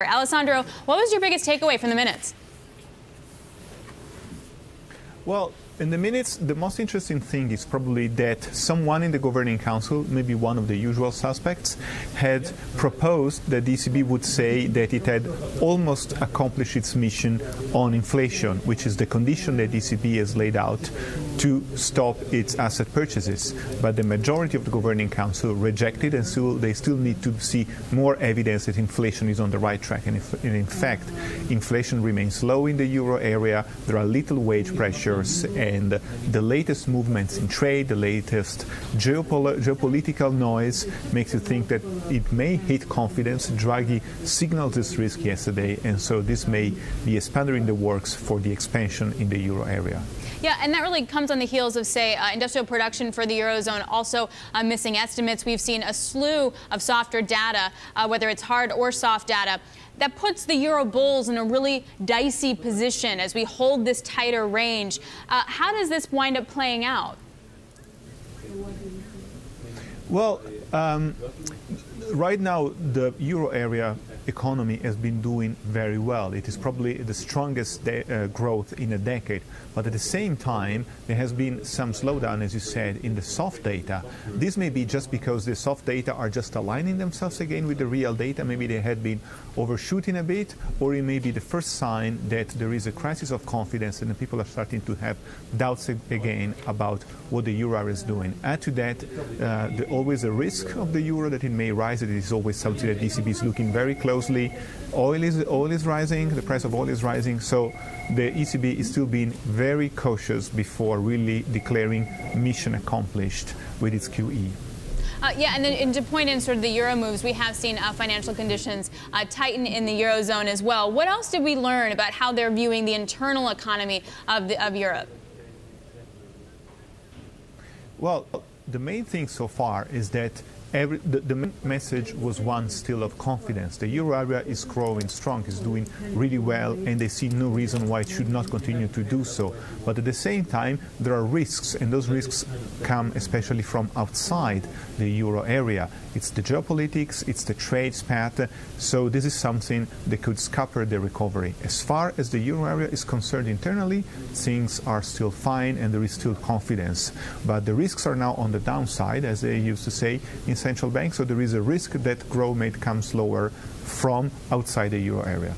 Alessandro, what was your biggest takeaway from the minutes? Well, in the minutes, the most interesting thing is probably that someone in the Governing Council, maybe one of the usual suspects, had proposed that the ECB would say that it had almost accomplished its mission on inflation, which is the condition that the ECB has laid out to stop its asset purchases. But the majority of the Governing Council rejected, and so they still need to see more evidence that inflation is on the right track. And in fact, inflation remains low in the euro area. There are little wage pressures, and the latest movements in trade, the latest geopolitical noise makes you think that it may hit confidence. Draghi signaled this risk yesterday, and so this may be a spanner in the works for the expansion in the euro area. Yeah, and that really comes on the heels of, say, industrial production for the Eurozone also missing estimates. We've seen a slew of softer data, whether it's hard or soft data, that puts the Euro bulls in a really dicey position as we hold this tighter range. How does this wind up playing out? Well, right now, the euro area economy has been doing very well. It is probably the strongest growth in a decade. But at the same time, there has been some slowdown, as you said, in the soft data. This may be just because the soft data are just aligning themselves again with the real data. Maybe they had been overshooting a bit, or it may be the first sign that there is a crisis of confidence and the people are starting to have doubts again about what the euro area is doing. Add to that always a risk of the euro that it may rise. It is always something that the ECB is looking very closely. Oil is rising, the price of oil is rising, so the ECB is still being very cautious before really declaring mission accomplished with its QE. Yeah, and then to point in sort of the euro moves, we have seen financial conditions tighten in the eurozone as well. What else did we learn about how they're viewing the internal economy of Europe? Well, the main thing so far is that the message was one still of confidence. The euro area is growing strong, is doing really well, and they see no reason why it should not continue to do so. But at the same time, there are risks, and those risks come especially from outside the euro area. It's the geopolitics, it's the trade path, so this is something that could scupper the recovery. As far as the euro area is concerned internally, things are still fine and there is still confidence. But the risks are now on the downside, as they used to say in central banks, so there is a risk that growth may come slower from outside the euro area.